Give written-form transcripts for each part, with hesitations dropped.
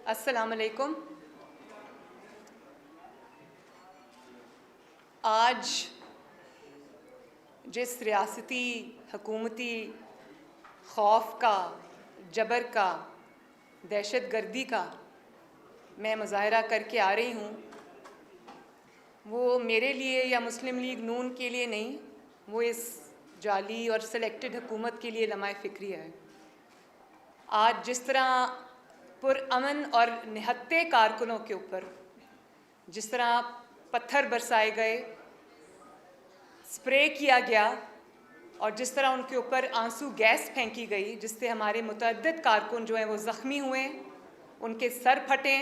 अस्सलाम वालेकुम। आज जिस रियासती हुकूमती खौफ का, जबर का, दहशत गर्दी का मैं मुज़ाहरा करके आ रही हूँ, वो मेरे लिए या मुस्लिम लीग नून के लिए नहीं, वो इस जाली और सिलेक्टेड हुकूमत के लिए लम्हा फ़िक्रिया है। आज जिस तरह पुरअमन और निहत्ते कारकुनों के ऊपर जिस तरह पत्थर बरसाए गए, स्प्रे किया गया और जिस तरह उनके ऊपर आंसू गैस फेंकी गई, जिससे हमारे मुतअद्दिद कारकुन जो हैं वो ज़ख्मी हुए, उनके सर फटे,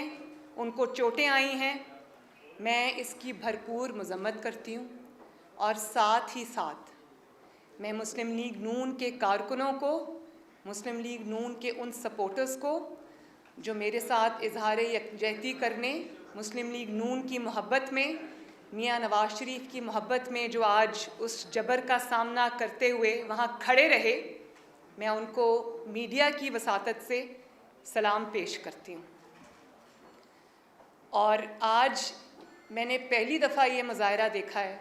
उनको चोटें आई हैं, मैं इसकी भरपूर मज़म्मत करती हूँ। और साथ ही साथ मैं मुस्लिम लीग नून के कारकुनों को, मुस्लिम लीग नून के उन सपोर्टर्स को जो मेरे साथ इजहार यकजहती करने, मुस्लिम लीग नून की मोहब्बत में, मियाँ नवाज़ शरीफ की मोहब्बत में जो आज उस जबर का सामना करते हुए वहाँ खड़े रहे, मैं उनको मीडिया की वसातत से सलाम पेश करती हूँ। और आज मैंने पहली दफ़ा ये मुज़ाहरा देखा है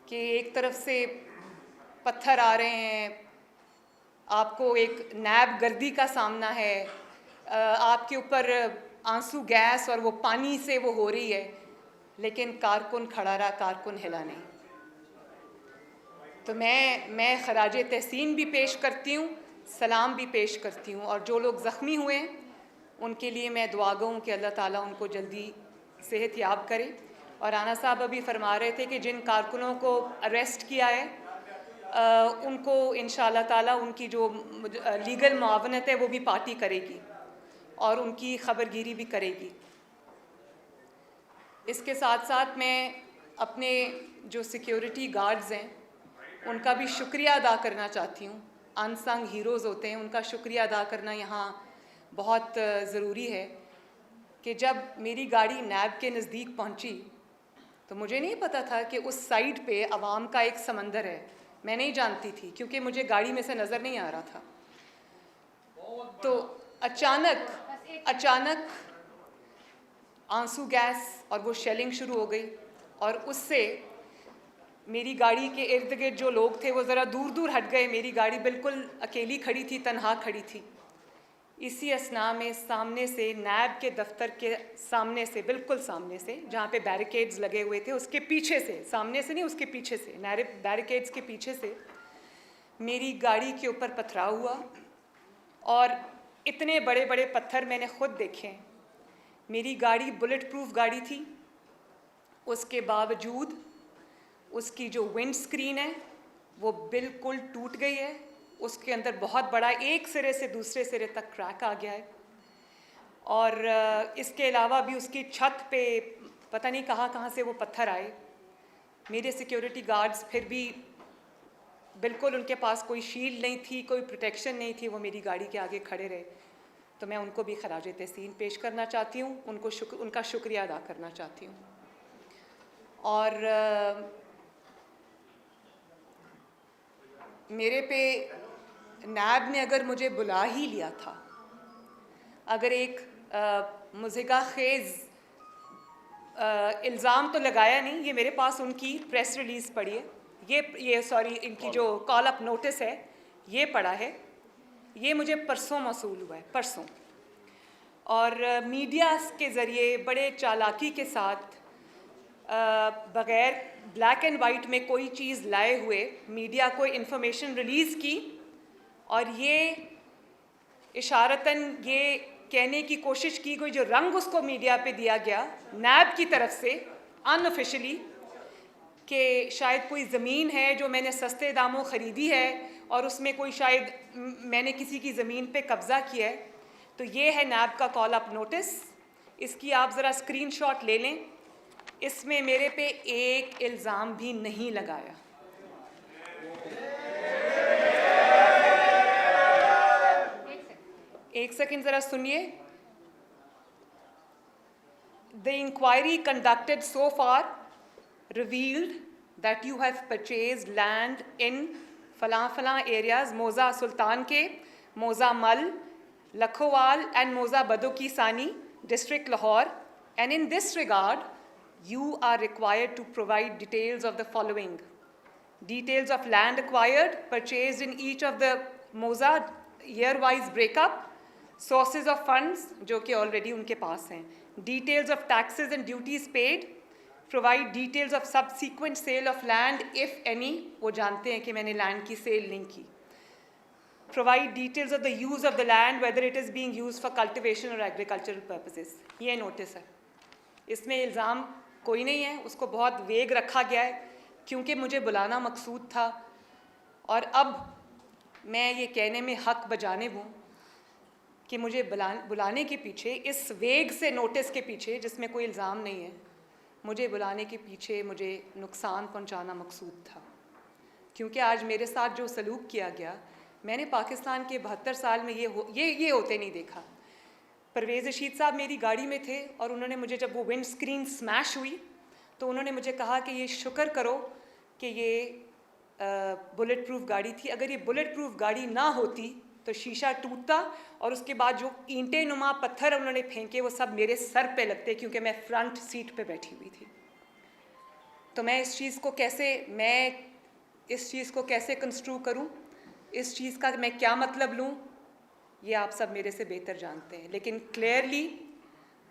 कि एक तरफ से पत्थर आ रहे हैं, आपको एक नैब गर्दी का सामना है, आपके ऊपर आंसू गैस और वो पानी से वो हो रही है, लेकिन कारकुन खड़ा रहा, कारकुन हिला नहीं। तो मैं खराज तहसीन भी पेश करती हूँ, सलाम भी पेश करती हूँ। और जो लोग ज़ख्मी हुए हैं उनके लिए मैं दुआ गो हूँ कि अल्लाह ताला उनको जल्दी सेहत याब करे। और राना साहब अभी फरमा रहे थे कि जिन कारकुनों को अरेस्ट किया है उनको इंशाअल्लाह ताला उनकी जो लीगल मुआवनत है वो भी पार्टी करेगी और उनकी खबरगिरी भी करेगी। इसके साथ साथ मैं अपने जो सिक्योरिटी गार्ड्स हैं उनका भी शुक्रिया अदा करना चाहती हूँ। अनसंग हीरोज़ होते हैं, उनका शुक्रिया अदा करना यहाँ बहुत ज़रूरी है कि जब मेरी गाड़ी नैब के नज़दीक पहुँची तो मुझे नहीं पता था कि उस साइड पे अवाम का एक समंदर है। मैं नहीं जानती थी क्योंकि मुझे गाड़ी में से नज़र नहीं आ रहा था। तो अचानक आंसू गैस और वो शेलिंग शुरू हो गई और उससे मेरी गाड़ी के इर्द गिर्द जो लोग थे वो ज़रा दूर दूर हट गए। मेरी गाड़ी बिल्कुल अकेली खड़ी थी, तन्हा खड़ी थी। इसी असना में सामने से नैब के दफ्तर के सामने से, बिल्कुल सामने से, जहाँ पे बैरिकेड्स लगे हुए थे, उसके पीछे से, सामने से नहीं उसके पीछे से, बैरिकेड्स के पीछे से मेरी गाड़ी के ऊपर पथराव हुआ। और इतने बड़े बड़े पत्थर मैंने ख़ुद देखे हैं। मेरी गाड़ी बुलेट प्रूफ गाड़ी थी, उसके बावजूद उसकी जो विंड स्क्रीन है वो बिल्कुल टूट गई है। उसके अंदर बहुत बड़ा एक सिरे से दूसरे सिरे तक क्रैक आ गया है। और इसके अलावा भी उसकी छत पे पता नहीं कहाँ से वो पत्थर आए। मेरे सिक्योरिटी गार्ड्स फिर भी बिल्कुल, उनके पास कोई शील्ड नहीं थी, कोई प्रोटेक्शन नहीं थी, वो मेरी गाड़ी के आगे खड़े रहे। तो मैं उनको भी खराज तहसीन पेश करना चाहती हूँ, उनका शुक्रिया अदा करना चाहती हूँ। और मेरे पे नैब ने अगर मुझे बुला ही लिया था, अगर एक मुज़िगा खेज़ इल्ज़ाम तो लगाया नहीं, ये मेरे पास उनकी प्रेस रिलीज़ पड़ी है, इनकी जो कॉल अप नोटिस है ये पड़ा है, ये मुझे परसों मौसूल हुआ है, परसों। और मीडिया के ज़रिए बड़े चालाकी के साथ बग़ैर ब्लैक एंड वाइट में कोई चीज़ लाए हुए मीडिया को इन्फॉर्मेशन रिलीज़ की और ये इशारतन ये कहने की कोशिश की गई, जो रंग उसको मीडिया पे दिया गया नैब की तरफ से अनऑफिशियली, कि शायद कोई ज़मीन है जो मैंने सस्ते दामों ख़रीदी है और उसमें कोई शायद मैंने किसी की ज़मीन पे कब्ज़ा किया है। तो ये है नैब का कॉल अप नोटिस, इसकी आप ज़रा स्क्रीनशॉट ले लें। इसमें मेरे पे एक इल्ज़ाम भी नहीं लगाया। एक सेकंड ज़रा सुनिए। The inquiry conducted so far revealed that you have purchased land in फलां areas, मोज़ा सुल्तान के, मोज़ा मल, लखोवाल and मोज़ा बदो की सानी, District Lahore, and in this regard, you are required to provide details of the following: details of land acquired, purchased in each of the MOZA, year-wise breakup, sources of funds, जो कि already उनके पास हैं, details of taxes and duties paid, provide details of subsequent sale of land, if any, वो जानते हैं कि मैंने land की sale नहीं की, provide details of the use of the land, whether it is being used for cultivation or agricultural purposes. ये notice है, इसमें इल्ज़ाम कोई नहीं है, उसको बहुत वेग रखा गया है क्योंकि मुझे बुलाना मकसूद था, और अब मैं ये कहने में हक बजानिब हूँ कि मुझे बुलाने के पीछे, इस वेग से नोटिस के पीछे जिसमें कोई इल्ज़ाम नहीं है, मुझे बुलाने के पीछे मुझे नुकसान पहुँचाना मकसूद था, क्योंकि आज मेरे साथ जो सलूक किया गया, मैंने पाकिस्तान के 72 साल में ये होते नहीं देखा। परवेज़ रशीद साहब मेरी गाड़ी में थे और उन्होंने मुझे, जब वो विंड स्क्रीन स्मैश हुई तो उन्होंने मुझे कहा कि ये शुक्र करो कि ये बुलेट प्रूफ गाड़ी थी, अगर ये बुलेट प्रूफ गाड़ी ना होती तो शीशा टूटता और उसके बाद जो ईंटें नुमा पत्थर उन्होंने फेंके वो सब मेरे सर पे लगते, क्योंकि मैं फ्रंट सीट पे बैठी हुई थी। तो मैं इस चीज़ को कैसे कंस्ट्रू करूं, इस चीज़ का मैं क्या मतलब लूं, ये आप सब मेरे से बेहतर जानते हैं। लेकिन क्लियरली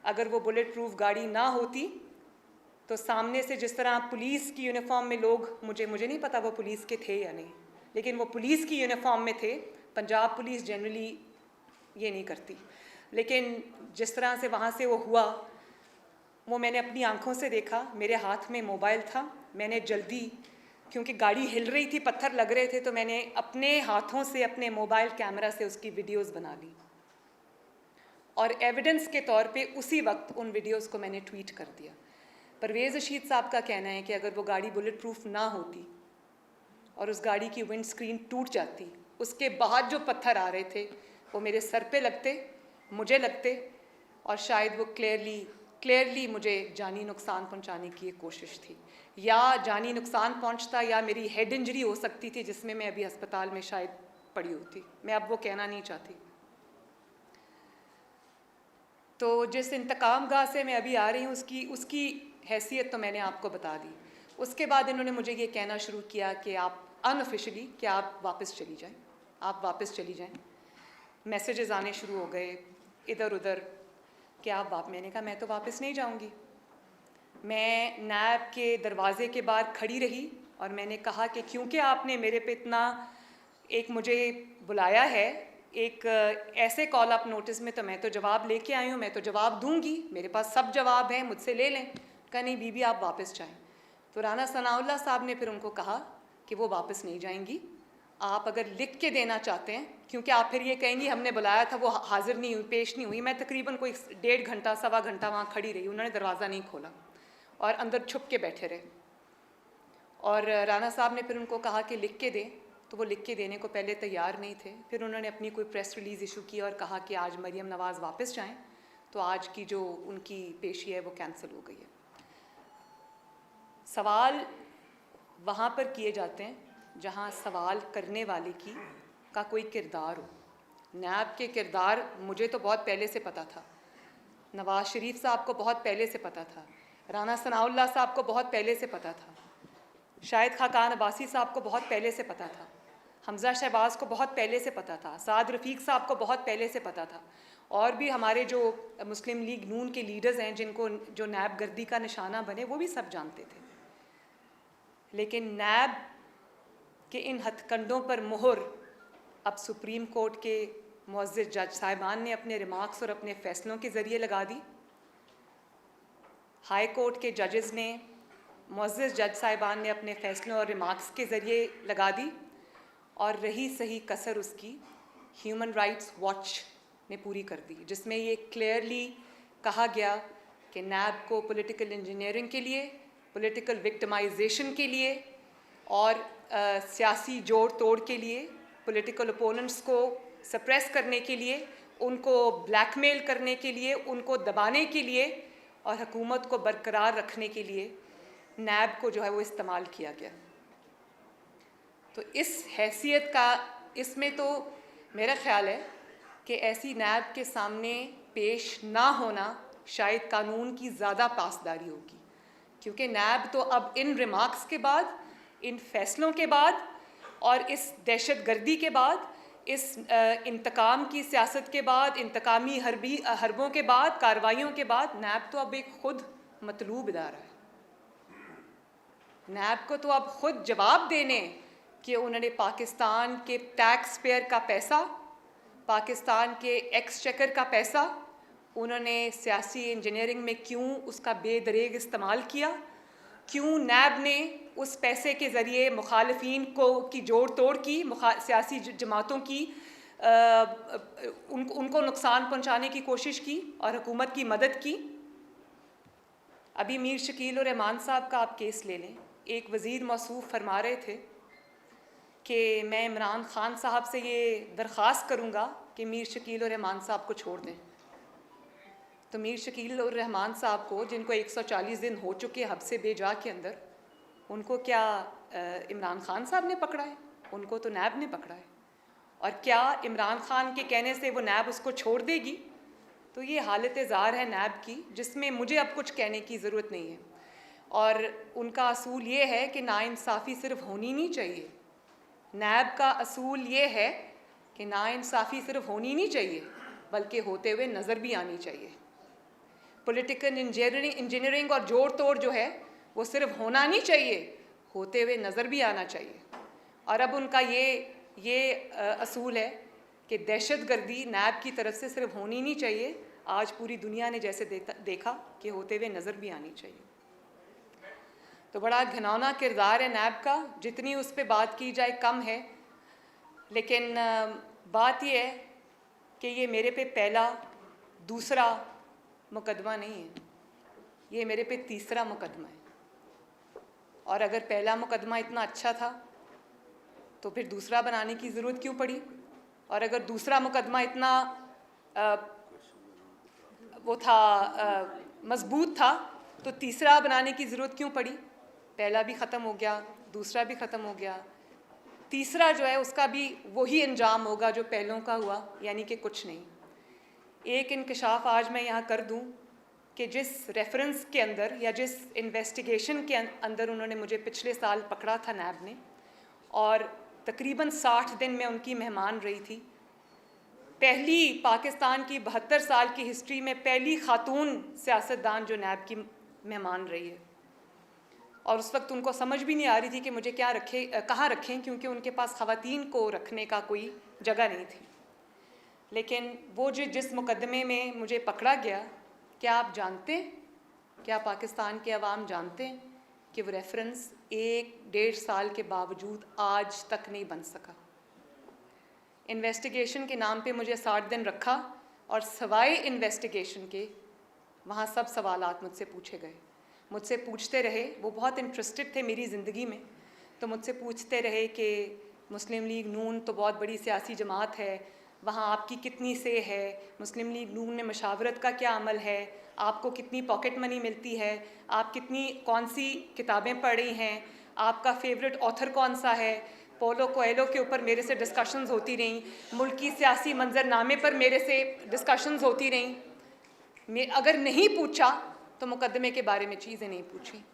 अगर वो बुलेट प्रूफ गाड़ी ना होती तो सामने से जिस तरह पुलिस की यूनिफॉर्म में लोग, मुझे नहीं पता वो पुलिस के थे या नहीं, लेकिन वो पुलिस की यूनिफॉर्म में थे। पंजाब पुलिस जनरली ये नहीं करती, लेकिन जिस तरह से वहाँ से वो हुआ वो मैंने अपनी आंखों से देखा। मेरे हाथ में मोबाइल था, मैंने जल्दी, क्योंकि गाड़ी हिल रही थी, पत्थर लग रहे थे, तो मैंने अपने हाथों से अपने मोबाइल कैमरा से उसकी वीडियोस बना ली और एविडेंस के तौर पे उसी वक्त उन वीडियोस को मैंने ट्वीट कर दिया। परवेज़ रशीद साहब का कहना है कि अगर वो गाड़ी बुलेट प्रूफ ना होती और उस गाड़ी की विंड स्क्रीन टूट जाती, उसके बाद जो पत्थर आ रहे थे वो मेरे सर पे लगते, मुझे लगते, और शायद वो क्लियरली मुझे जानी नुकसान पहुंचाने की एक कोशिश थी, या जानी नुकसान पहुंचता या मेरी हेड इंजरी हो सकती थी जिसमें मैं अभी अस्पताल में शायद पड़ी होती। मैं अब वो कहना नहीं चाहती। तो जिस इंतकाम गाह से मैं अभी आ रही हूँ उसकी हैसियत तो मैंने आपको बता दी। उसके बाद इन्होंने मुझे ये कहना शुरू किया कि आप अनऑफिशियली कि आप वापस चली जाएं, मैसेजेस आने शुरू हो गए इधर उधर कि आप मैंने कहा मैं तो वापस नहीं जाऊंगी। मैं नैब के दरवाजे के बाहर खड़ी रही और मैंने कहा कि क्योंकि आपने मेरे पे इतना मुझे बुलाया है एक ऐसे कॉल अप नोटिस में, तो मैं तो जवाब लेके आई हूँ, मैं तो जवाब दूंगी, मेरे पास सब जवाब हैं, मुझसे ले लें। कहा नहीं बीबी आप वापस जाएं। तो राना सनाउल्लाह साहब ने फिर उनको कहा कि वो वापस नहीं जाएंगी, आप अगर लिख के देना चाहते हैं, क्योंकि आप फिर ये कहेंगी हमने बुलाया था वो हाजिर नहीं हुई, पेश नहीं हुई। मैं तकरीबन कोई 1.5 घंटा 1.25 घंटा वहाँ खड़ी रही, उन्होंने दरवाज़ा नहीं खोला और अंदर छुप के बैठे रहे। और राना साहब ने फिर उनको कहा कि लिख के दें, तो वो लिख के देने को पहले तैयार नहीं थे। फिर उन्होंने अपनी कोई प्रेस रिलीज़ इशू की और कहा कि आज मरियम नवाज़ वापस जाएं, तो आज की जो उनकी पेशी है वो कैंसिल हो गई है। सवाल वहाँ पर किए जाते हैं जहाँ सवाल करने वाले का कोई किरदार हो। नैब के किरदार मुझे तो बहुत पहले से पता था, नवाज़ शरीफ साहब को बहुत पहले से पता था, राना सनाउल्लाह साहब को बहुत पहले से पता था, शाहिद खाकान अब्बासी साहब को बहुत पहले से पता था, हमज़ा शहबाज को बहुत पहले से पता था, साद रफ़ीक साहब को बहुत पहले से पता था, और भी हमारे जो मुस्लिम लीग नून के लीडर्स हैं जिनको जो नैब गर्दी का निशाना बने, वो भी सब जानते थे। लेकिन नैब के इन हथकंडों पर मोहर अब सुप्रीम कोर्ट के मुअज़्ज़ज़ जज साहिबान ने अपने रिमार्क्स और अपने फ़ैसलों के ज़रिए लगा दी। हाई कोर्ट के जजेस ने, मुअज़्ज़ज़ जज साहिबान ने अपने फ़ैसलों और रिमार्क्स के ज़रिए लगा दी, और रही सही कसर उसकी ह्यूमन राइट्स वॉच ने पूरी कर दी, जिसमें ये क्लियरली कहा गया कि नैब को पॉलिटिकल इंजीनियरिंग के लिए, पॉलिटिकल विक्टिमाइजेशन के लिए और सियासी जोड़ तोड़ के लिए, पॉलिटिकल ओपोनेंट्स को सप्रेस करने के लिए, उनको ब्लैकमेल करने के लिए, उनको दबाने के लिए और हुकूमत को बरकरार रखने के लिए नैब को जो है वो इस्तेमाल किया गया। तो इस हैसियत का इसमें तो मेरा ख़्याल है कि ऐसी नैब के सामने पेश ना होना शायद कानून की ज़्यादा पासदारी होगी, क्योंकि नैब तो अब इन रिमार्क्स के बाद, इन फैसलों के बाद और इस दहशतगर्दी के बाद, इस इंतकाम की सियासत के बाद, इंतकामी हरबों के बाद, कार्रवाइयों के बाद, नैब तो अब एक खुद मतलूब इदारा है। नैब को तो अब खुद जवाब देने कि उन्होंने पाकिस्तान के टैक्स पेयर का पैसा, पाकिस्तान के एक्सचेकर का पैसा, उन्होंने सियासी इंजीनियरिंग में क्यों उसका बेदरेग इस्तेमाल किया, क्यों नैब ने उस पैसे के ज़रिए मुखालफीन को की जोड़ तोड़ की, सियासी जमातों की उनको नुकसान पहुंचाने की कोशिश की और हुकूमत की मदद की। अभी मीर शकील और रहमान साहब का आप केस ले लें। एक वज़ीर मौसूफ फरमा रहे थे कि मैं इमरान ख़ान साहब से ये दरख्वास्त करूँगा कि मीर शकील और रहमान साहब को छोड़ दें। तो मीर शकील और रहमान साहब को, जिनको 140 दिन हो चुके हब्से बेजा के अंदर, उनको क्या इमरान ख़ान साहब ने पकड़ा है? उनको तो नैब ने पकड़ा है। और क्या इमरान ख़ान के कहने से वो नैब उसको छोड़ देगी? तो ये हालत ज़ार है नैब की, जिसमें मुझे अब कुछ कहने की ज़रूरत नहीं है। और उनका असूल ये है कि नाइंसाफ़ी सिर्फ होनी नहीं चाहिए। नैब का असूल ये है कि नाइंसाफ़ी सिर्फ होनी नहीं चाहिए, बल्कि होते हुए नज़र भी आनी चाहिए। पॉलिटिकल इंजीनियरिंग और जोड़ तोड़ जो है वो सिर्फ होना नहीं चाहिए, होते हुए नज़र भी आना चाहिए। और अब उनका ये असूल है कि दहशतगर्दी नैब की तरफ से सिर्फ होनी नहीं चाहिए, आज पूरी दुनिया ने जैसे देखा कि होते हुए नज़र भी आनी चाहिए। तो बड़ा घिनौना किरदार है नैब का, जितनी उस पर बात की जाए कम है। लेकिन बात यह है कि ये मेरे पे पहला दूसरा मुकदमा नहीं है, ये मेरे पे तीसरा मुकदमा है। और अगर पहला मुकदमा इतना अच्छा था तो फिर दूसरा बनाने की ज़रूरत क्यों पड़ी? और अगर दूसरा मुकदमा इतना मज़बूत था तो तीसरा बनाने की ज़रूरत क्यों पड़ी? पहला भी ख़त्म हो गया, दूसरा भी ख़त्म हो गया, तीसरा जो है उसका भी वही अंजाम होगा जो पहलों का हुआ, यानी कि कुछ नहीं। एक इंकशाफ आज मैं यहाँ कर दूँ कि जिस रेफरेंस के अंदर या जिस इन्वेस्टिगेशन के अंदर उन्होंने मुझे पिछले साल पकड़ा था नैब ने, और तकरीबन 60 दिन में उनकी मेहमान रही थी, पहली पाकिस्तान की 72 साल की हिस्ट्री में पहली खातून सियासतदान जो नैब की मेहमान रही है। और उस वक्त उनको समझ भी नहीं आ रही थी कि मुझे कहाँ रखें, क्योंकि उनके पास ख़वातीन को रखने का कोई जगह नहीं थी। लेकिन वो जिस मुकदमे में मुझे पकड़ा गया, क्या आप जानते हैं, क्या पाकिस्तान के अवाम जानते हैं कि वो रेफरेंस 1-1.5 साल के बावजूद आज तक नहीं बन सका? इन्वेस्टिगेशन के नाम पे मुझे 60 दिन रखा और सवाए इन्वेस्टिगेशन के वहाँ सब सवालात मुझसे पूछे गए, मुझसे पूछते रहे। वो बहुत इंटरेस्टेड थे मेरी ज़िंदगी में, तो मुझसे पूछते रहे कि मुस्लिम लीग नून तो बहुत बड़ी सियासी जमात है, वहाँ आपकी कितनी से है, मुस्लिम लीग नून में मशावरत का क्या अमल है, आपको कितनी पॉकेट मनी मिलती है, आप कौन सी किताबें पढ़ी हैं, आपका फेवरेट ऑथर कौन सा है। पोलो कोएलो के ऊपर मेरे से डिस्कशंस होती रहीं, मुल्की सियासी मंजरनामे पर मेरे से डिस्कशंस होती रहीं। अगर नहीं पूछा तो मुकदमे के बारे में चीज़ें नहीं पूछी।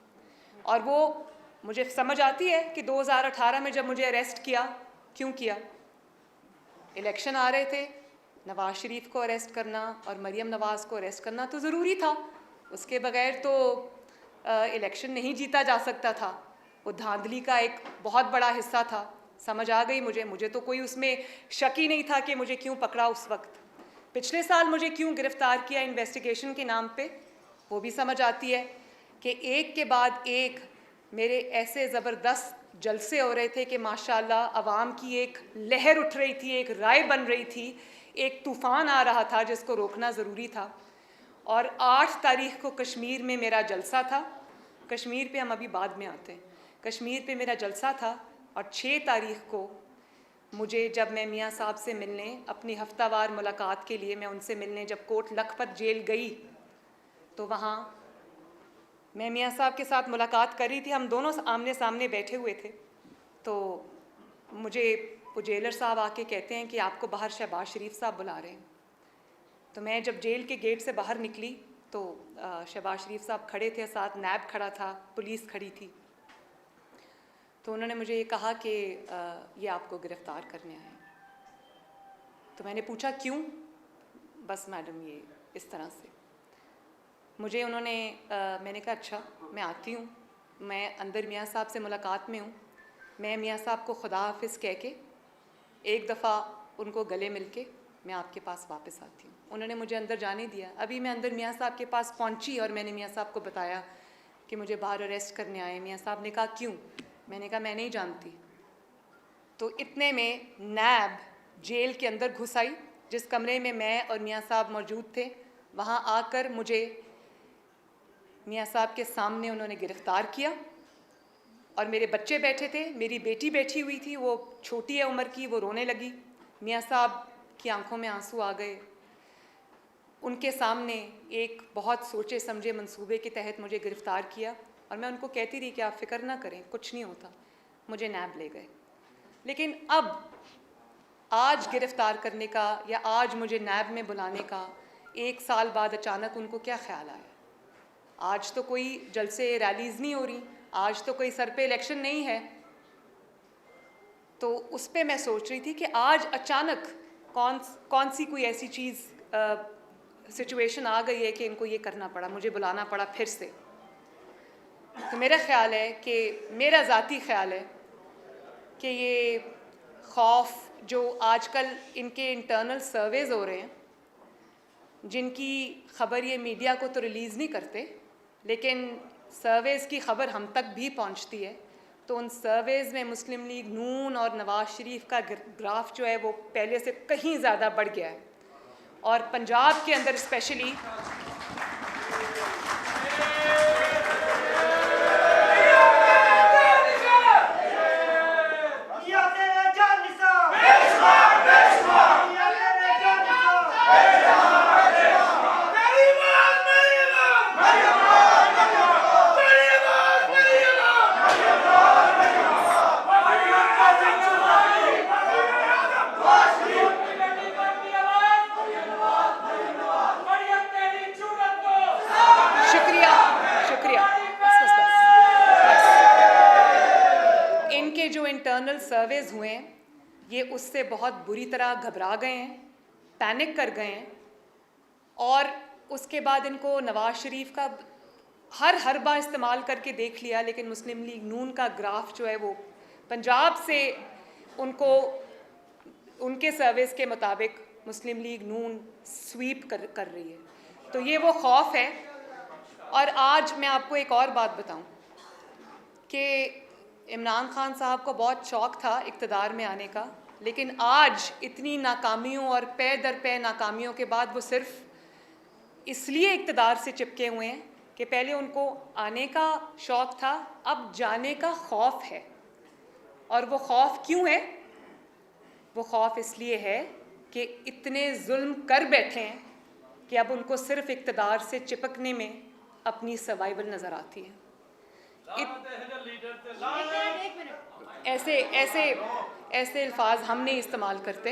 और वो मुझे समझ आती है कि 2018 में जब मुझे अरेस्ट किया, क्यों किया? इलेक्शन आ रहे थे, नवाज़ शरीफ को अरेस्ट करना और मरियम नवाज़ को अरेस्ट करना तो ज़रूरी था, उसके बगैर तो इलेक्शन नहीं जीता जा सकता था। वो धांधली का एक बहुत बड़ा हिस्सा था। समझ आ गई मुझे तो कोई उसमें शक ही नहीं था कि मुझे क्यों पकड़ा उस वक्त। पिछले साल मुझे क्यों गिरफ़्तार किया इन्वेस्टिगेशन के नाम पे, वो भी समझ आती है कि एक के बाद एक मेरे ऐसे ज़बरदस्त जलसे हो रहे थे कि माशाल्लाह अवाम की एक लहर उठ रही थी, एक राय बन रही थी, एक तूफ़ान आ रहा था जिसको रोकना ज़रूरी था। और 8 तारीख़ को कश्मीर में मेरा जलसा था। कश्मीर पे हम अभी बाद में आते हैं। कश्मीर पे मेरा जलसा था और 6 तारीख़ को मुझे, जब मैं मियाँ साहब से मिलने, अपनी हफ्तावार मुलाकात के लिए मैं उनसे मिलने जब कोट लखपत जेल गई, तो वहाँ मैं मियाँ साहब के साथ मुलाकात कर रही थी, हम दोनों आमने सामने बैठे हुए थे। तो मुझे वो जेलर साहब आके कहते हैं कि आपको बाहर शहबाज शरीफ साहब बुला रहे हैं। तो मैं जब जेल के गेट से बाहर निकली तो शहबाज शरीफ साहब खड़े थे, साथ नैब खड़ा था, पुलिस खड़ी थी। तो उन्होंने मुझे ये कहा कि ये आपको गिरफ़्तार करने आए। तो मैंने पूछा क्यों? बस मैडम ये इस तरह से मुझे उन्होंने मैंने कहा अच्छा मैं आती हूँ, मैं अंदर मियाँ साहब से मुलाकात में हूँ, मैं मियाँ साहब को खुदा हाफिज़ कह के एक दफ़ा उनको गले मिल के मैं आपके पास वापस आती हूँ। उन्होंने मुझे अंदर जाने दिया। अभी मैं अंदर मियाँ साहब के पास पहुँची और मैंने मियाँ साहब को बताया कि मुझे बाहर अरेस्ट करने आए। मियाँ साहब ने कहा क्यों? मैंने कहा मैं नहीं जानती। तो इतने में नैब जेल के अंदर घुस आई, जिस कमरे में मैं और मियाँ साहब मौजूद थे। वहाँ आकर मुझे मियाँ साहब के सामने उन्होंने गिरफ़्तार किया और मेरे बच्चे बैठे थे, मेरी बेटी बैठी हुई थी, वो छोटी है उम्र की, वो रोने लगी। मियाँ साहब की आंखों में आंसू आ गए। उनके सामने एक बहुत सोचे समझे मंसूबे के तहत मुझे गिरफ़्तार किया और मैं उनको कहती रही कि आप फ़िक्र ना करें, कुछ नहीं होता। मुझे नैब ले गए। लेकिन अब आज गिरफ़्तार करने का या आज मुझे नैब में बुलाने का 1 साल बाद अचानक उनको क्या ख़्याल आया? आज तो कोई जलसे रैलीज़ नहीं हो रही, आज तो कोई सर पे इलेक्शन नहीं है। तो उस पे मैं सोच रही थी कि आज अचानक कौन सी कोई ऐसी चीज़ सिचुएशन आ गई है कि इनको ये करना पड़ा, मुझे बुलाना पड़ा फिर से। तो मेरा ख़्याल है कि मेरा ज़ाती ख़्याल है कि ये खौफ जो आजकल इनके इंटरनल सर्वेज़ हो रहे हैं, जिनकी ख़बर ये मीडिया को तो रिलीज़ नहीं करते, लेकिन सर्वेज़ की ख़बर हम तक भी पहुंचती है। तो उन सर्वेज़ में मुस्लिम लीग नून और नवाज़ शरीफ का ग्राफ जो है वो पहले से कहीं ज़्यादा बढ़ गया है। और पंजाब के अंदर स्पेशली जो इंटरनल सर्वेज़ हुए हैं ये उससे बहुत बुरी तरह घबरा गए हैं, पैनिक कर गए हैं। और उसके बाद इनको नवाज़ शरीफ का हर बार इस्तेमाल करके देख लिया, लेकिन मुस्लिम लीग नून का ग्राफ जो है वो पंजाब से उनको उनके सर्वेज़ के मुताबिक मुस्लिम लीग नून स्वीप कर रही है। तो ये वो खौफ है। और आज मैं आपको एक और बात बताऊं कि इमरान खान साहब को बहुत शौक़ था इक़्तिदार में आने का, लेकिन आज इतनी नाकामियों और पे दर पे नाकामियों के बाद वो सिर्फ इसलिए इक़्तिदार से चिपके हुए हैं कि पहले उनको आने का शौक़ था, अब जाने का खौफ है। और वो खौफ क्यों है? वो खौफ इसलिए है कि इतने जुल्म कर बैठे हैं कि अब उनको सिर्फ इक़्तिदार से चिपकने में अपनी सर्वाइवल नज़र आती है। ऐसे अल्फाज हम नहीं इस्तेमाल करते।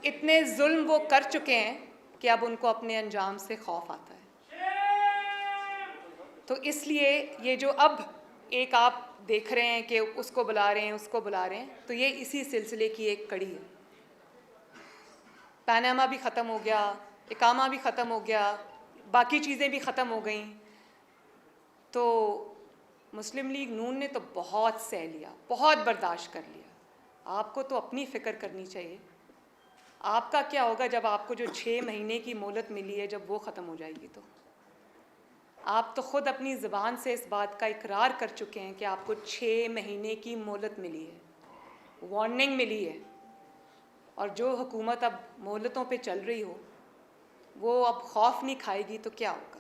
इतने जुल्म वो कर चुके हैं कि अब उनको अपने अंजाम से खौफ आता है। तो इसलिए ये जो अब एक आप देख रहे हैं कि उसको बुला रहे हैं, उसको बुला रहे हैं, तो ये इसी सिलसिले की एक कड़ी है। पनामा भी ख़त्म हो गया, इकामा भी ख़त्म हो गया, बाकी चीज़ें भी ख़त्म हो गई। तो मुस्लिम लीग नून ने तो बहुत सह लिया, बहुत बर्दाश्त कर लिया। आपको तो अपनी फ़िक्र करनी चाहिए। आपका क्या होगा जब आपको जो 6 महीने की मोहलत मिली है, जब वो ख़त्म हो जाएगी? तो आप तो ख़ुद अपनी ज़बान से इस बात का इकरार कर चुके हैं कि आपको 6 महीने की मोहलत मिली है, वार्निंग मिली है। और जो हुकूमत अब मोहलतों पे चल रही हो वो अब खौफ नहीं खाएगी तो क्या होगा?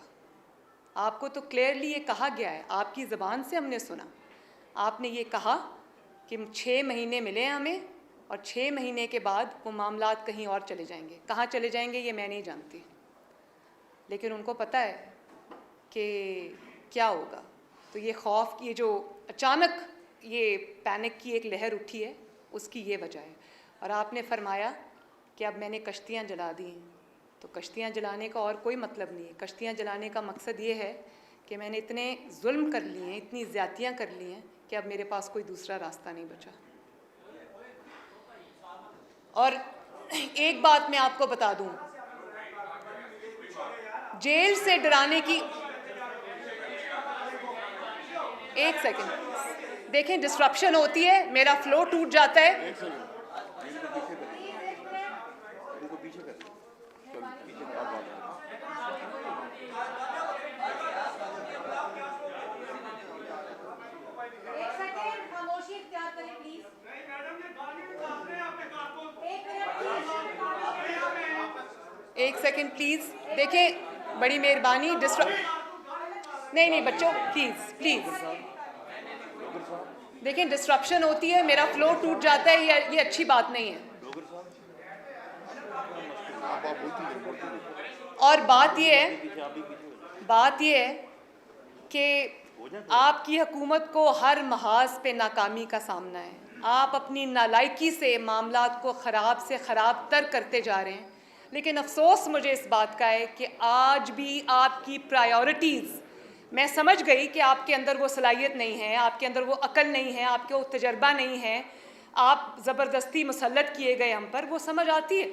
आपको तो क्लियरली ये कहा गया है, आपकी ज़बान से हमने सुना, आपने ये कहा कि 6 महीने मिले हमें और 6 महीने के बाद वो मामलात कहीं और चले जाएंगे। कहाँ चले जाएंगे ये मैं नहीं जानती, लेकिन उनको पता है कि क्या होगा। तो ये खौफ की जो अचानक ये पैनिक की एक लहर उठी है, उसकी ये वजह है। और आपने फरमाया कि अब मैंने कश्तियाँ जला दी हैं, तो कश्तियाँ जलाने का और कोई मतलब नहीं है। कश्तियाँ जलाने का मकसद ये है कि मैंने इतने जुल्म कर लिए हैं, इतनी ज़्यादतियाँ कर ली हैं कि अब मेरे पास कोई दूसरा रास्ता नहीं बचा। और एक बात मैं आपको बता दूं, जेल से डराने की, एक सेकंड देखें, डिस्ट्रप्शन होती है, मेरा फ्लो टूट जाता है। एक सेकंड प्लीज, देखें, बड़ी मेहरबानी। नहीं बच्चों, प्लीज प्लीज देखें, डिस्ट्रप्शन होती है, मेरा फ्लो टूट जाता है, ये अच्छी बात नहीं है। और बात ये है कि आपकी हुकूमत को हर महाज पे नाकामी का सामना है। आप अपनी नालायकी से मामलात को ख़राब से ख़राब तर करते जा रहे हैं। लेकिन अफसोस मुझे इस बात का है कि आज भी आपकी प्रायोरिटीज़, मैं समझ गई कि आपके अंदर वो सलाहियत नहीं है, आपके अंदर वो अकल नहीं है, आपके वो तजर्बा नहीं है, आप ज़बरदस्ती मुसल्लत किए गए हम पर, वो समझ आती है।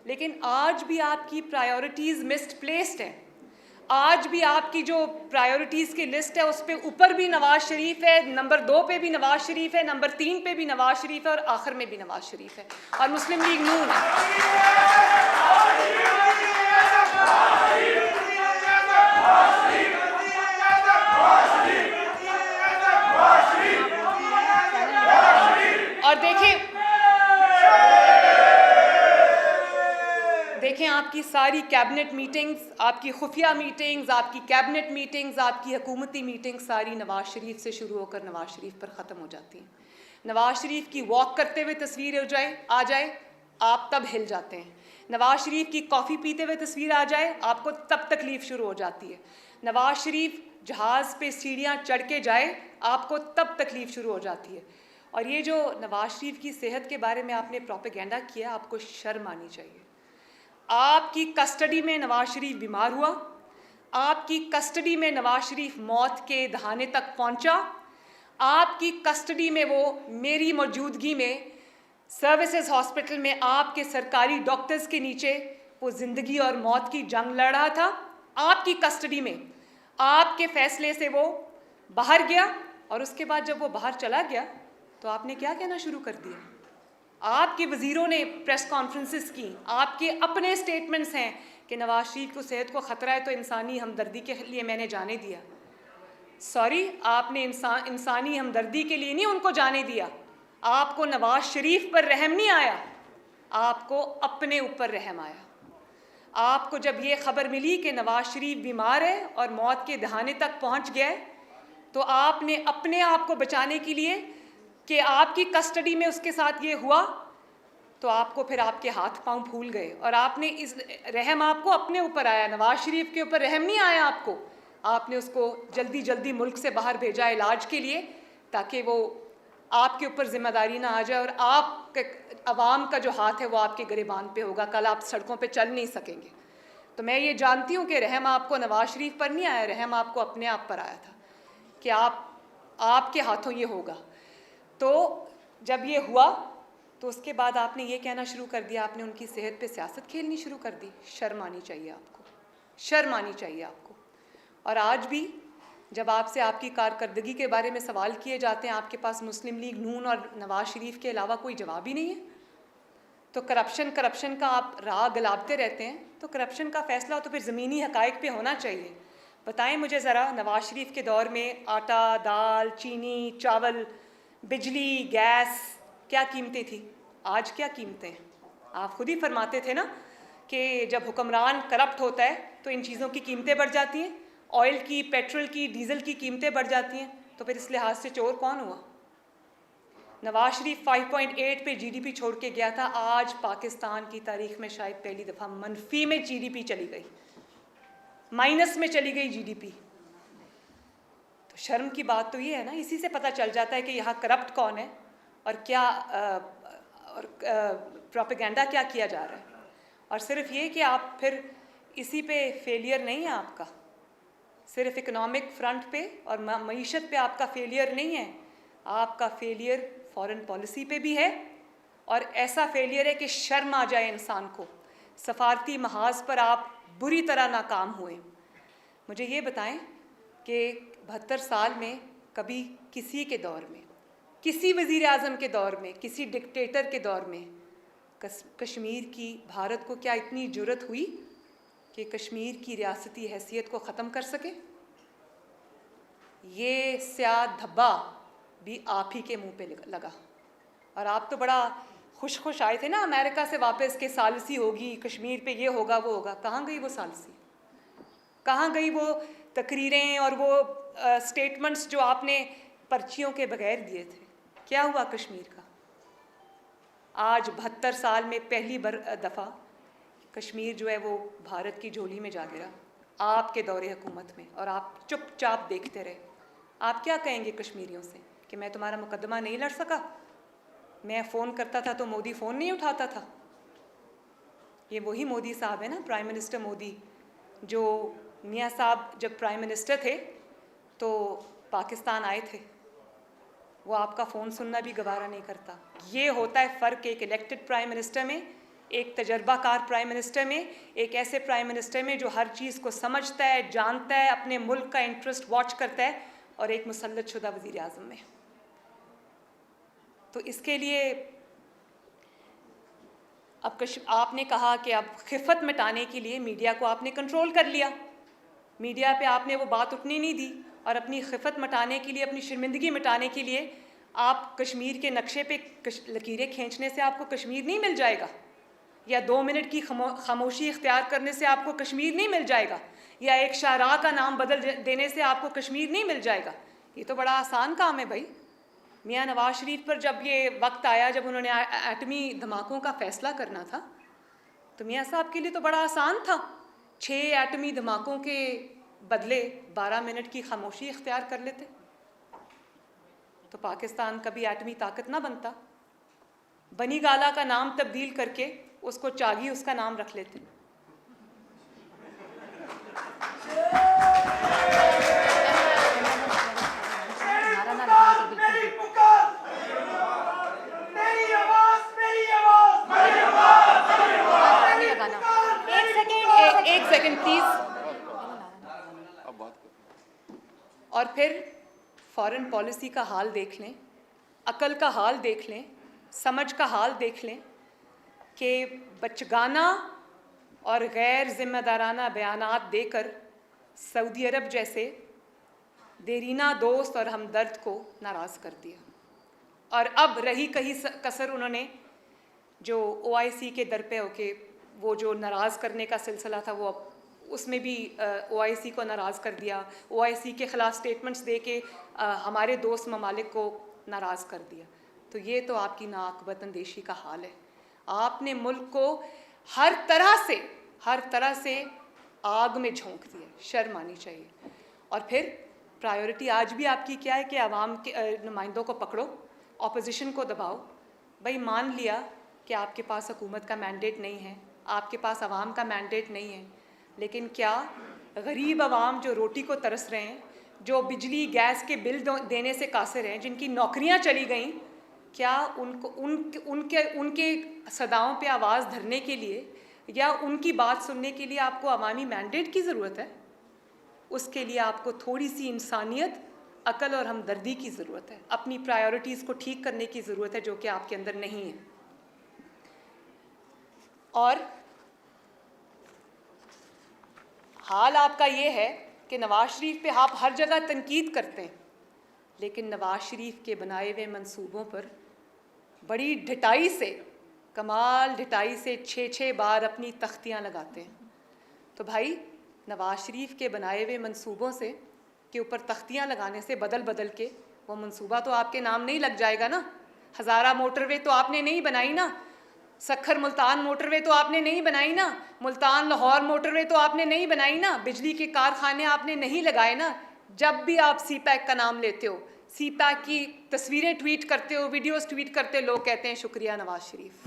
लेकिन आज भी आपकी प्रायोरिटीज़ मिसप्लेस्ड हैं। आज भी आपकी जो प्रायोरिटीज़ की लिस्ट है उस पे ऊपर भी नवाज शरीफ है, नंबर 2 पे भी नवाज शरीफ है, नंबर 3 पे भी नवाज शरीफ है और आखिर में भी नवाज शरीफ है और मुस्लिम लीग नून है। और देखें आपकी सारी कैबिनेट मीटिंग्स, आपकी खुफिया मीटिंग्स, आपकी कैबिनेट मीटिंग्स, आपकी हुकूमती मीटिंग्स सारी नवाज शरीफ से शुरू होकर नवाज शरीफ पर ख़त्म हो जाती हैं। नवाज शरीफ की वॉक करते हुए तस्वीर आ जाए आप तब हिल जाते हैं। नवाज शरीफ की कॉफ़ी पीते हुए तस्वीर आ जाए आपको तब तकलीफ़ शुरू हो जाती है। नवाज शरीफ जहाज़ पे सीढ़ियाँ चढ़ के जाए आपको तब तकलीफ़ शुरू हो जाती है। और ये जो नवाज शरीफ की सेहत के बारे में आपने प्रोपेगेंडा किया, आपको शर्म आनी चाहिए। आपकी कस्टडी में नवाज शरीफ बीमार हुआ, आपकी कस्टडी में नवाज शरीफ मौत के दहाने तक पहुंचा, आपकी कस्टडी में वो मेरी मौजूदगी में सर्विसेज हॉस्पिटल में आपके सरकारी डॉक्टर्स के नीचे वो ज़िंदगी और मौत की जंग लड़ रहा था। आपकी कस्टडी में, आपके फैसले से वो बाहर गया और उसके बाद जब वो बाहर चला गया तो आपने क्या कहना शुरू कर दिया? आपके वज़ीरों ने प्रेस कॉन्फ्रेंसेस की, आपके अपने स्टेटमेंट्स हैं कि नवाज शरीफ को सेहत को ख़तरा है तो इंसानी हमदर्दी के लिए मैंने जाने दिया। सॉरी, आपने इंसानी हमदर्दी के लिए नहीं उनको जाने दिया, आपको नवाज शरीफ पर रहम नहीं आया, आपको अपने ऊपर रहम आया। आपको जब ये ख़बर मिली कि नवाज शरीफ बीमार है और मौत के दहाने तक पहुंच गया है तो आपने अपने आप को बचाने के लिए कि आपकी कस्टडी में उसके साथ ये हुआ तो आपको फिर आपके हाथ पांव फूल गए और आपने इस रहम आपको अपने ऊपर आया, नवाज शरीफ के ऊपर रहम नहीं आया आपको। आपने उसको जल्दी जल्दी मुल्क से बाहर भेजा इलाज के लिए ताकि वो आपके ऊपर जिम्मेदारी ना आ जाए और आप अवाम का जो हाथ है वो आपके गिरबान पे होगा, कल आप सड़कों पे चल नहीं सकेंगे। तो मैं ये जानती हूँ कि रहम आपको नवाज शरीफ पर नहीं आया, रहम आपको अपने आप पर आया था कि आपके हाथों ये होगा। तो जब ये हुआ तो उसके बाद आपने ये कहना शुरू कर दिया, आपने उनकी सेहत पे सियासत खेलनी शुरू कर दी। शर्म आनी चाहिए आपको, शर्म आनी चाहिए आपको। और आज भी जब आपसे आपकी कारकर्दगी के बारे में सवाल किए जाते हैं, आपके पास मुस्लिम लीग नून और नवाज शरीफ के अलावा कोई जवाब ही नहीं है। तो करप्शन का आप राह गलाबते रहते हैं। तो करप्शन का फ़ैसला तो फिर ज़मीनी हक़ाइक़ पे होना चाहिए। बताएं मुझे ज़रा, नवाज शरीफ के दौर में आटा, दाल, चीनी, चावल, बिजली, गैस क्या कीमतें थी, आज क्या कीमतें हैं? आप खुद ही फरमाते थे ना कि जब हुक्मरान करप्ट होता है तो इन चीज़ों की कीमतें बढ़ जाती हैं, ऑयल की, पेट्रोल की, डीज़ल की कीमतें बढ़ जाती हैं। तो फिर इस लिहाज से चोर कौन हुआ? नवाज शरीफ 5.8 पे जीडीपी छोड़ के गया था, आज पाकिस्तान की तारीख में शायद पहली दफ़ा मनफी में जीडीपी चली गई, माइनस में चली गई जीडीपी। तो शर्म की बात तो ये है ना, इसी से पता चल जाता है कि यहाँ करप्ट कौन है और क्या प्रोपेगेंडा क्या किया जा रहा है। और सिर्फ ये कि आप फिर इसी पे फेलियर नहीं है आपका, सिर्फ इकोनॉमिक फ्रंट पे और मईशत पे आपका फेलियर नहीं है, आपका फेलियर फॉरेन पॉलिसी पे भी है। और ऐसा फेलियर है कि शर्म आ जाए इंसान को, सफारती महाज पर आप बुरी तरह नाकाम हुए। मुझे ये बताएं कि 72 साल में कभी किसी के दौर में, किसी वज़ीर आज़म के दौर में, किसी डिक्टेटर के दौर में कश्मीर की भारत को क्या इतनी जुर्रत हुई कि कश्मीर की रियासती हैसियत को ख़त्म कर सके? ये स्याह धब्बा भी आप ही के मुंह पे लगा। और आप तो बड़ा खुश आए थे ना अमेरिका से वापस के सालसी होगी कश्मीर पे, ये होगा वो होगा। कहाँ गई वो सालसी? कहाँ गई वो तकरीरें और वो स्टेटमेंट्स जो आपने पर्चियों के बगैर दिए थे? क्या हुआ कश्मीर का? आज 72 साल में पहली दफ़ा कश्मीर जो है वो भारत की झोली में जा गिरा आपके दौरे हुकूमत में, और आप चुपचाप देखते रहे। आप क्या कहेंगे कश्मीरियों से कि मैं तुम्हारा मुकदमा नहीं लड़ सका? मैं फ़ोन करता था तो मोदी फ़ोन नहीं उठाता था। ये वही मोदी साहब है ना, प्राइम मिनिस्टर मोदी, जो मियाँ साहब जब प्राइम मिनिस्टर थे तो पाकिस्तान आए थे, वो आपका फ़ोन सुनना भी गवारा नहीं करता। ये होता है फ़र्क एक इलेक्टेड प्राइम मिनिस्टर में, एक तजर्बाकार प्राइम मिनिस्टर में, एक ऐसे प्राइम मिनिस्टर में जो हर चीज़ को समझता है, जानता है, अपने मुल्क का इंटरेस्ट वॉच करता है, और एक मुसल्लत शुदा वज़ीर आज़म में। तो इसके लिए अब आपने कहा कि अब खिफ़त मिटाने के लिए मीडिया को आपने कंट्रोल कर लिया, मीडिया पे आपने वो बात उठने नहीं दी, और अपनी खिफ़त मिटाने के लिए, अपनी शर्मिंदगी मिटाने के लिए आप कश्मीर के नक्शे पे लकीरें खींचने से आपको कश्मीर नहीं मिल जाएगा, या 2 मिनट की खामोशी इख्तियार करने से आपको कश्मीर नहीं मिल जाएगा, या एक शाहराह का नाम बदल देने से आपको कश्मीर नहीं मिल जाएगा। ये तो बड़ा आसान काम है भाई। मियाँ नवाज शरीफ पर जब ये वक्त आया, जब उन्होंने एटमी धमाकों का फ़ैसला करना था, तो मियाँ साहब के लिए तो बड़ा आसान था। 6 एटमी धमाकों के बदले 12 मिनट की खामोशी इख्तियार कर लेते, तो पाकिस्तान कभी एटमी ताकत ना बनता। बनी गाला का नाम तब्दील करके उसको चागी उसका नाम रख लेते। एक सेकंड प्लीज। और फिर फॉरेन पॉलिसी का हाल देख लें, अकल का हाल देख लें, समझ का हाल देख लें कि बचगाना और गैर जिम्मेदाराना बयानात देकर सऊदी अरब जैसे देरीना दोस्त और हमदर्द को नाराज़ कर दिया। और अब रही कहीं कसर उन्होंने जो OIC के दर पे होके वो जो नाराज़ करने का सिलसिला था, वो अब उसमें भी OIC को नाराज़ कर दिया, OIC के ख़िलाफ़ स्टेटमेंट्स दे के हमारे दोस्त ममालिक को नाराज़ कर दिया। तो ये तो आपकी नाअक़बत अंदेशी का हाल है। आपने मुल्क को हर तरह से आग में झोंक दिया, शर्म आनी चाहिए। और फिर प्रायोरिटी आज भी आपकी क्या है कि आवाम के नुमाइंदों को पकड़ो, अपोजिशन को दबाओ। भाई मान लिया कि आपके पास हुकूमत का मैंडेट नहीं है, आपके पास आवाम का मैंडेट नहीं है, लेकिन क्या गरीब आवाम जो रोटी को तरस रहे हैं, जो बिजली गैस के बिल देने से कासिर हैं, जिनकी नौकरियां चली गईं, क्या उनको उनके सदाओं पे आवाज़ धरने के लिए या उनकी बात सुनने के लिए आपको अवामी मैंडेट की ज़रूरत है? उसके लिए आपको थोड़ी सी इंसानियत, अकल और हमदर्दी की ज़रूरत है। अपनी प्रायोरिटीज़ को ठीक करने की ज़रूरत है, जो कि आपके अंदर नहीं है। और हाल आपका ये है कि नवाज़ शरीफ पे आप हर जगह तनकीद करते हैं, लेकिन नवाज़ शरीफ के बनाए हुए मंसूबों पर बड़ी ढिठाई से, कमाल ढिठाई से 6-6 बार अपनी तख्तियाँ लगाते हैं। तो भाई नवाज़ शरीफ के बनाए हुए मंसूबों से के ऊपर तख्तियाँ लगाने से बदल के वो मंसूबा तो आपके नाम नहीं लग जाएगा ना। हज़ारा मोटरवे तो आपने नहीं बनाई ना, सखर मुल्तान मोटरवे तो आपने नहीं बनाई ना, मुल्तान लाहौर मोटरवे तो आपने नहीं बनाई ना, बिजली के कारखाने आपने नहीं लगाए ना। जब भी आप CPEC का नाम लेते हो, CPEC की तस्वीरें ट्वीट करते हो, वीडियोस ट्वीट करते हो, लोग कहते हैं शुक्रिया नवाज शरीफ।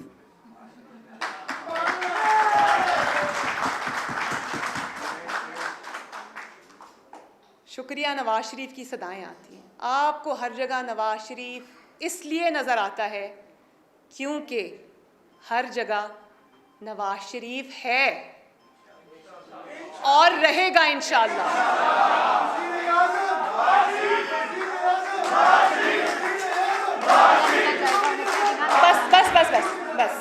शुक्रिया। नवाज शरीफ की सदाएं आती हैं। आपको हर जगह नवाज शरीफ इसलिए नज़र आता है क्योंकि हर जगह नवाज शरीफ है और रहेगा इंशाअल्लाह। बस।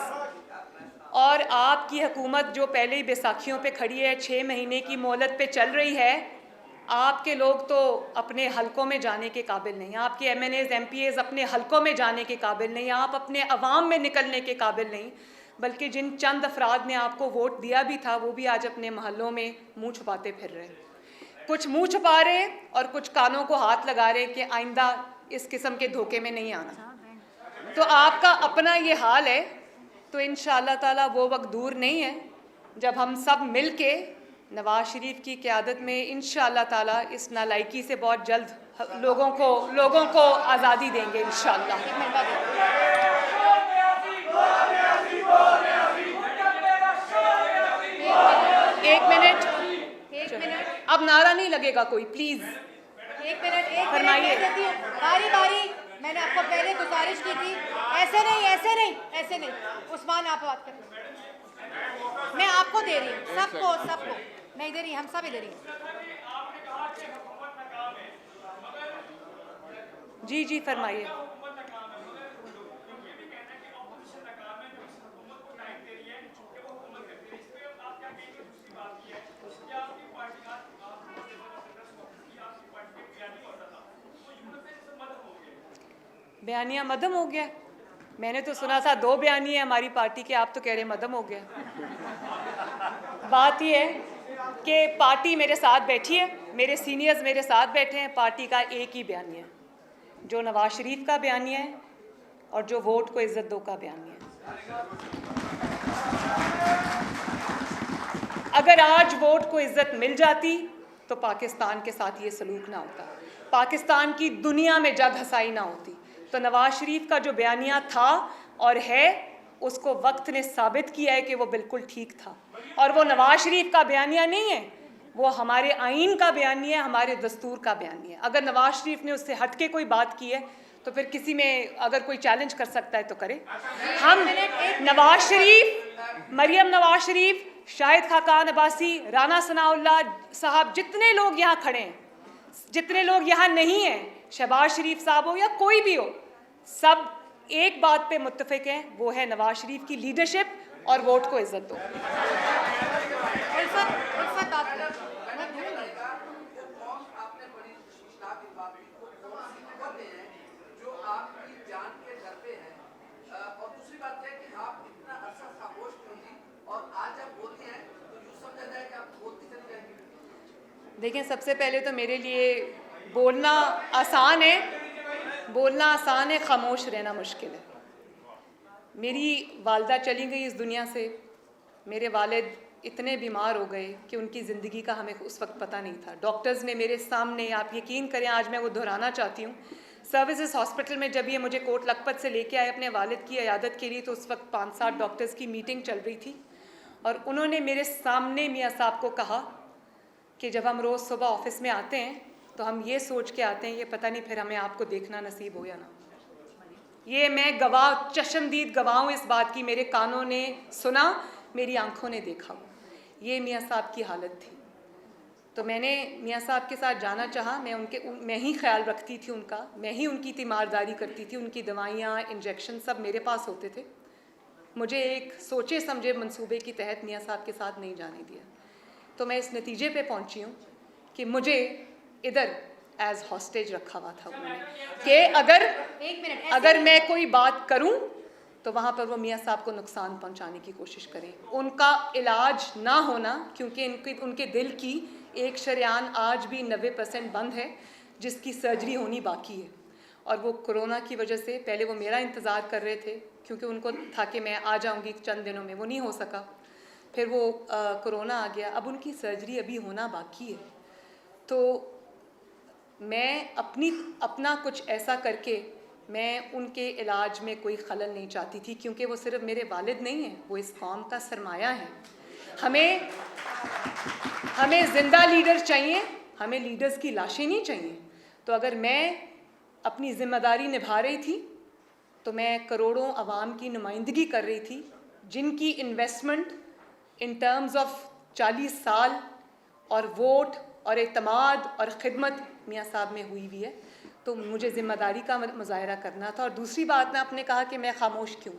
और आपकी हुकूमत जो पहले ही बैसाखियों पे खड़ी है, 6 महीने की मोहलत पे चल रही है, आपके लोग तो अपने हलकों में जाने के काबिल नहीं, आपके MNAs MPAs अपने हलकों में जाने के काबिल नहीं, आप अपने अवाम में निकलने के काबिल नहीं, बल्कि जिन चंद अफराद ने आपको वोट दिया भी था वो भी आज अपने महलों में मुंह छुपाते फिर रहे हैं। कुछ मुंह छुपा रहे और कुछ कानों को हाथ लगा रहे कि आइंदा इस किस्म के धोखे में नहीं आना। तो आपका अपना ये हाल है, तो इंशाअल्लाह ताला वो वक्त दूर नहीं है जब हम सब मिल के नवाज शरीफ की क़यादत में इंशाअल्लाह ताला इस नालायकी से बहुत जल्द लोगों को आज़ादी देंगे इंशाअल्लाह। एक मिनट, अब नारा नहीं लगेगा कोई, प्लीज। एक मिनट फरमाइए। बारी बारी मैंने आपको पहले गुजारिश की थी, ऐसे नहीं। उस्मान आप बात करें, मैं आपको दे रही हूँ, सबको नहीं दे रही, हम सब ही दे रही हैं। जी फरमाइए। बयानिया मदम हो गया? मैंने तो सुना था 2 बयानी है हमारी पार्टी के, आप तो कह रहे मदम हो गया। बात यह है कि पार्टी मेरे साथ बैठी है, मेरे सीनियर्स मेरे साथ बैठे हैं, पार्टी का एक ही बयानी है जो नवाज शरीफ का बयानी है और जो वोट को इज्जत दो का बयानी है। अगर आज वोट को इज्जत मिल जाती तो पाकिस्तान के साथ ये सलूक ना होता, पाकिस्तान की दुनिया में जग हसाई ना होती। तो नवाज शरीफ का जो बयानिया था और है, उसको वक्त ने साबित किया है कि वो बिल्कुल ठीक था। और वो नवाज शरीफ का बयानिया नहीं है, वो हमारे आइन का बयानिया है, हमारे दस्तूर का बयानिया है। अगर नवाज शरीफ ने उससे हट के कोई बात की है तो फिर किसी में अगर कोई चैलेंज कर सकता है तो करे। हम नवाज शरीफ, मरियम नवाज शरीफ, शाहिद खाकान अब्बासी, राना सनाउल्लाह साहब, जितने लोग यहाँ खड़े हैं, जितने लोग यहाँ नहीं हैं, शहबाज शरीफ साहब हो या कोई भी हो, सब एक बात पे मुत्तफिक हैं, वो है नवाज शरीफ की लीडरशिप और वोट को इज्जत दो। देखें, सबसे पहले तो मेरे लिए बोलना आसान है, खामोश रहना मुश्किल है। मेरी वालदा चली गई इस दुनिया से, मेरे वालिद इतने बीमार हो गए कि उनकी ज़िंदगी का हमें उस वक्त पता नहीं था। डॉक्टर्स ने मेरे सामने, आप यकीन करें, आज मैं वो दोहराना चाहती हूँ, सर्विसेज हॉस्पिटल में जब ये मुझे कोट लखपत से लेके आए अपने वालिद की इयादत के लिए, तो उस वक्त 5-7 डॉक्टर्स की मीटिंग चल रही थी और उन्होंने मेरे सामने मियाँ साहब को कहा कि जब हम रोज़ सुबह ऑफिस में आते हैं तो हम ये सोच के आते हैं, ये पता नहीं फिर हमें आपको देखना नसीब हो या ना। ये मैं गवाह, चश्मदीद गवाह हूँ इस बात की, मेरे कानों ने सुना, मेरी आंखों ने देखा। ये मियाँ साहब की हालत थी। तो मैंने मियाँ साहब के साथ जाना चाहा। मैं ही ख्याल रखती थी उनका, मैं ही उनकी तीमारदारी करती थी, उनकी दवाइयाँ, इंजेक्शन सब मेरे पास होते थे। मुझे एक सोचे समझे मंसूबे के तहत मियाँ साहब के साथ नहीं जाने दिया। तो मैं इस नतीजे पे पहुंची हूँ कि मुझे इधर एज हॉस्टेज रखा हुआ था उन्होंने कि अगर मैं कोई बात करूं तो वहाँ पर वो मियाँ साहब को नुकसान पहुंचाने की कोशिश करें। उनका इलाज ना होना, क्योंकि उनके दिल की एक शरेआन आज भी 90% बंद है, जिसकी सर्जरी होनी बाकी है। और वो कोरोना की वजह से, पहले वो मेरा इंतज़ार कर रहे थे क्योंकि उनको था कि मैं आ जाऊँगी चंद दिनों में, वो नहीं हो सका। फिर वो कोरोना आ गया, अब उनकी सर्जरी अभी होना बाकी है। तो मैं अपना कुछ ऐसा करके मैं उनके इलाज में कोई खलल नहीं चाहती थी, क्योंकि वो सिर्फ मेरे वालिद नहीं हैं, वो इस कौम का सरमाया है। हमें ज़िंदा लीडर चाहिए, हमें लीडर्स की लाशें नहीं चाहिए। तो अगर मैं अपनी ज़िम्मेदारी निभा रही थी तो मैं करोड़ों अवाम की नुमाइंदगी कर रही थी, जिनकी इन्वेस्टमेंट इन टर्म्स ऑफ 40 साल और वोट और एतमाद और ख़िदमत मियाँ साहब में हुई हुई है। तो मुझे ज़िम्मेदारी का मुज़ाहरा करना था। और दूसरी बात में आपने कहा कि मैं खामोश क्यों,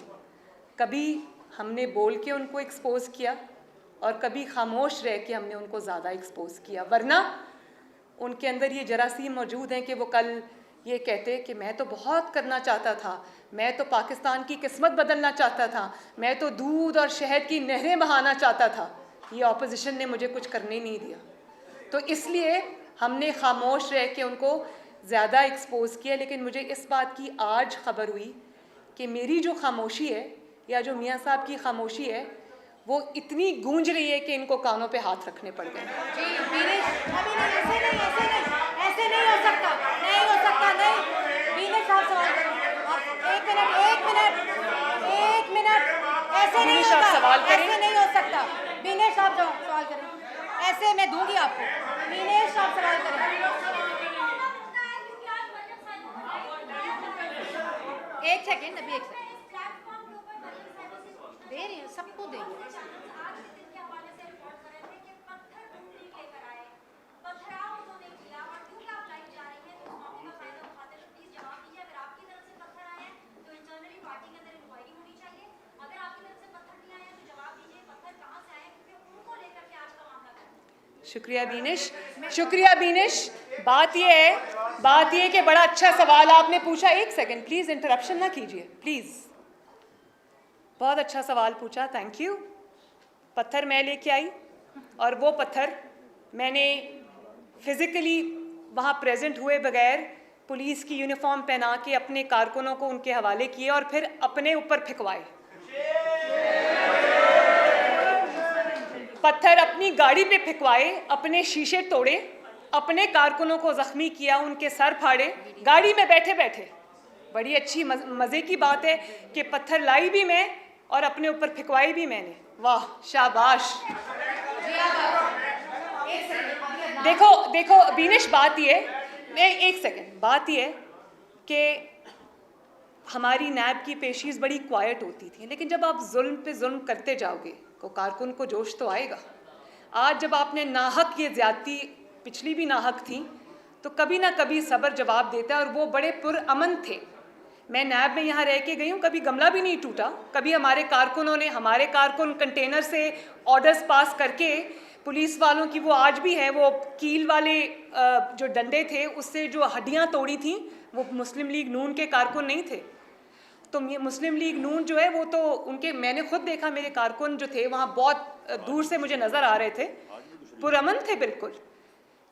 कभी हमने बोल के उनको एक्सपोज़ किया और कभी खामोश रह के हमने उनको ज़्यादा एक्सपोज़ किया, वरना उनके अंदर ये जरासीम मौजूद हैं कि वो कल ये कहते कि मैं तो बहुत करना चाहता था, मैं तो पाकिस्तान की किस्मत बदलना चाहता था, मैं तो दूध और शहद की नहरें बहाना चाहता था, ये ऑपोजिशन ने मुझे कुछ करने नहीं दिया। तो इसलिए हमने खामोश रह के उनको ज़्यादा एक्सपोज़ किया। लेकिन मुझे इस बात की आज ख़बर हुई कि मेरी जो खामोशी है या जो मियाँ साहब की खामोशी है वो इतनी गूंज रही है कि इनको कानों पे हाथ रखने पड़ गए। जी बीनेश, अभी नहीं, ऐसे नहीं हो सकता, नहीं। बीनेश साहब सवाल करें, एक मिनट, ऐसे नहीं होता, ऐसे नहीं हो सकता। बीनेश साहब सवाल करें, ऐसे मैं दूंगी आपको। बीनेश साहब सवाल करें, एक सेकेंड, अभी एक सेकेंड दे रही हूँ, सबको दे रही हूँ। शुक्रिया बीनेश। बात ये है कि बड़ा अच्छा सवाल आपने पूछा। एक सेकंड प्लीज़, इंटरप्शन ना कीजिए प्लीज़। बहुत अच्छा सवाल पूछा, थैंक यू। पत्थर मैं लेके आई और वो पत्थर मैंने फिज़िकली वहाँ प्रेजेंट हुए बगैर पुलिस की यूनिफॉर्म पहना के अपने कारकुनों को उनके हवाले किए और फिर अपने ऊपर फेंकवाए। पत्थर अपनी गाड़ी पे फेंकवाए, अपने शीशे तोड़े, अपने कारकुनों को ज़ख्मी किया, उनके सर फाड़े गाड़ी में बैठे बैठे। बड़ी अच्छी मज़े की बात है कि पत्थर लाई भी मैं और अपने ऊपर फेंकवाई भी मैंने। वाह, शाबाश। देखो बीनेश, बात ये है कि हमारी नैब की पेशीज़ बड़ी क्वाइट होती थी, लेकिन जब आप जुल्म पे जुल्म करते जाओगे तो कारकुन को जोश तो आएगा। आज जब आपने नाहक ये ज़्यादती, पिछली भी नाहक थी, तो कभी ना कभी सब्र जवाब देता है। और वो बड़े पुरअमन थे। मैं नैब में यहाँ रह के गई हूँ, कभी गमला भी नहीं टूटा। कभी हमारे कारकुन कंटेनर से ऑर्डर्स पास करके पुलिस वालों की, वो आज भी है, वो कील वाले जो डंडे थे उससे जो हड्डियाँ तोड़ी थी, वो मुस्लिम लीग नून के कारकुन नहीं थे। तो मुस्लिम लीग नून जो है वो तो उनके, मैंने खुद देखा, मेरे कारकुन जो थे वहाँ बहुत दूर से मुझे नज़र आ रहे थे, पुरअमन थे बिल्कुल।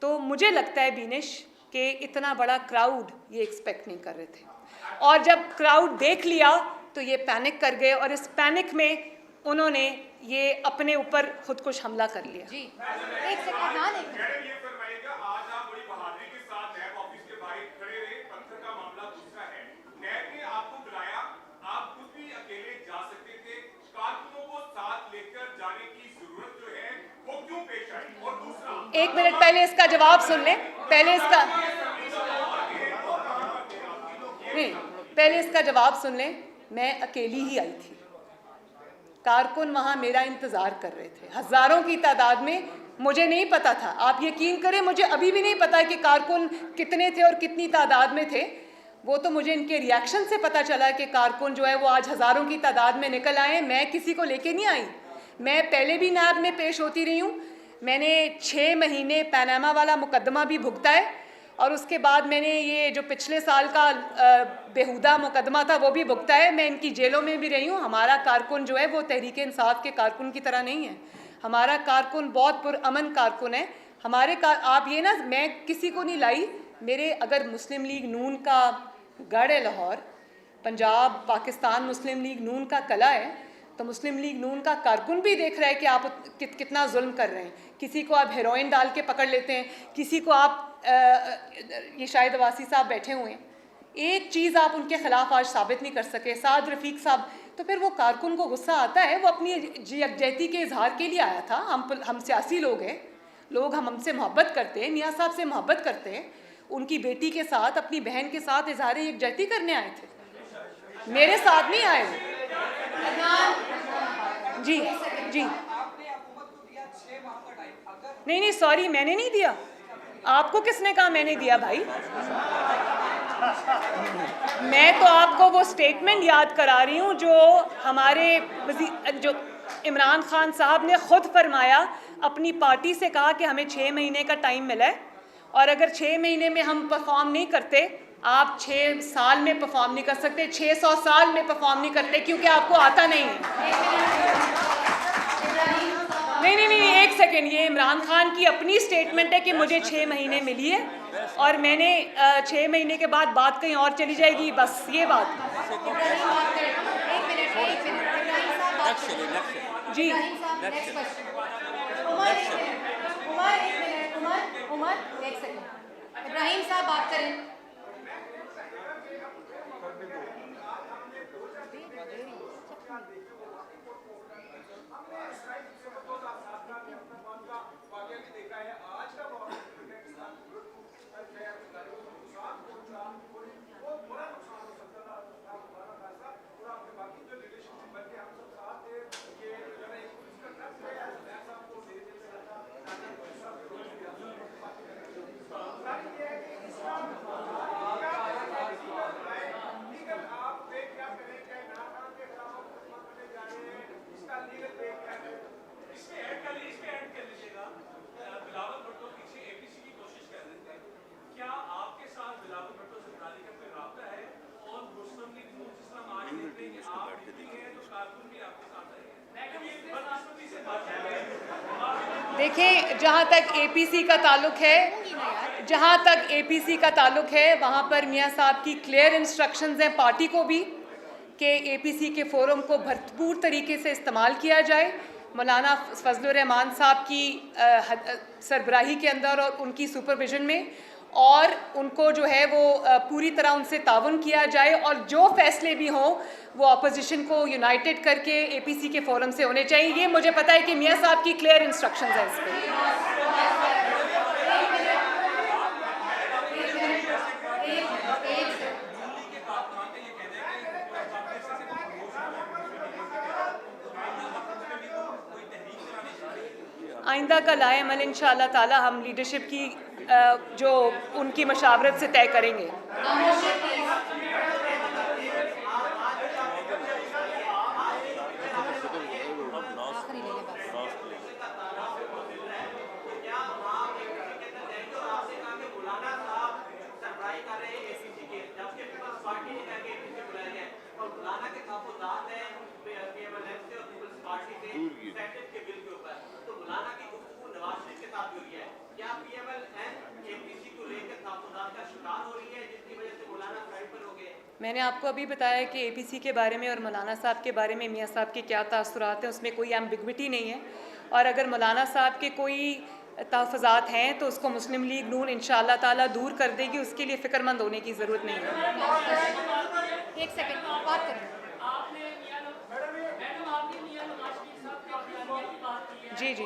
तो मुझे लगता है बीनेश कि इतना बड़ा क्राउड ये एक्सपेक्ट नहीं कर रहे थे, और जब क्राउड देख लिया तो ये पैनिक कर गए और इस पैनिक में उन्होंने ये अपने ऊपर खुदकुश हमला कर लिया। जी एक सेकंड, हाँ नहीं एक मिनट, पहले इसका जवाब सुन लें। पहले इसका जवाब सुन लें। मैं अकेली ही आई थी, कारकुन वहाँ मेरा इंतज़ार कर रहे थे हज़ारों की तादाद में। मुझे नहीं पता था, आप यकीन करें, मुझे अभी भी नहीं पता कि कारकुन कितने थे और कितनी तादाद में थे। वो तो मुझे इनके रिएक्शन से पता चला कि कारकुन जो है वो आज हज़ारों की तादाद में निकल आए। मैं किसी को लेके नहीं आई। मैं पहले भी नैब में पेश होती रही हूँ। मैंने 6 महीने पनामा वाला मुकदमा भी भुगता है और उसके बाद मैंने ये जो पिछले साल का बेहुदा मुकदमा था वो भी भुगता है। मैं इनकी जेलों में भी रही हूँ। हमारा कारकुन जो है वो तहरीक इंसाफ के कारकुन की तरह नहीं है। हमारा कारकुन बहुत पुरअमन कारकुन है। आप ये ना, मैं किसी को नहीं लाई। मेरे, अगर मुस्लिम लीग नून का गढ़ है लाहौर, पंजाब पाकिस्तान मुस्लिम लीग नून का कला है, तो मुस्लिम लीग नून का कारकुन भी देख रहा है कि आप कितना जुल्म कर रहे हैं। किसी को आप हेरोइन डाल के पकड़ लेते हैं, किसी को आप ये शाहिद अब्बासी साहब बैठे हुए हैं, एक चीज़ आप उनके ख़िलाफ़ आज साबित नहीं कर सके। साद रफ़ीक साहब तो फिर वो कारकुन को गुस्सा आता है, वो अपनी यकजहती के इजहार के लिए आया था। हम सियासी लोग हैं, लोग हमसे मोहब्बत करते हैं, मियाँ साहब से मोहब्बत करते हैं, उनकी बेटी के साथ, अपनी बहन के साथ इजहार यकजहती करने आए थे, मेरे साथ नहीं आए वो। जी जी, नहीं सॉरी, मैंने नहीं दिया। आपको किसने कहा मैंने दिया भाई? मैं तो आपको वो स्टेटमेंट याद करा रही हूँ जो हमारे जो इमरान खान साहब ने खुद फरमाया, अपनी पार्टी से कहा कि हमें 6 महीने का टाइम मिला है, और अगर 6 महीने में हम परफॉर्म नहीं करते, आप 6 साल में परफॉर्म नहीं कर सकते, 600 साल में परफॉर्म नहीं करते, क्योंकि आपको आता नहीं है। नहीं, एक सेकेंड, ये इमरान खान की अपनी स्टेटमेंट है कि मुझे 6 महीने मिली है और मैंने 6 महीने के बाद बात कहीं और चली जाएगी, बस ये बात। जी, इब्राहिम साहब बात करें। देखें, जहाँ तक एपीसी का ताल्लुक है, वहाँ पर मियाँ साहब की क्लियर इंस्ट्रक्शंस हैं पार्टी को भी कि एपीसी के फोरम को भरपूर तरीके से इस्तेमाल किया जाए, मौलाना फजलुर रहमान साहब की सरबराही के अंदर और उनकी सुपरविजन में, और उनको जो है वो पूरी तरह उनसे ताउन किया जाए, और जो फैसले भी हों वो अपोजिशन को यूनाइटेड करके एपीसी के फोरम से होने चाहिए। ये मुझे पता है कि मियाँ साहब की क्लियर इंस्ट्रक्शंस हैं इस पर। आइंदा का लाएमल इंशाअल्लाह ताला हम लीडरशिप की जो उनकी मशावरत से तय करेंगे। मैंने आपको अभी बताया कि एपीसी के बारे में और मौलाना साहब के बारे में मियाँ साहब के क्या तासुरात हैं, उसमें कोई एम्बिग्विटी नहीं है, और अगर मौलाना साहब के कोई तहफ़्फ़ुज़ात हैं तो उसको मुस्लिम लीग नून इंशाअल्लाह ताला दूर कर देगी, उसके लिए फ़िक्रमंद होने की ज़रूरत नहीं है। एक सेकंड बात करें। जी जी जी,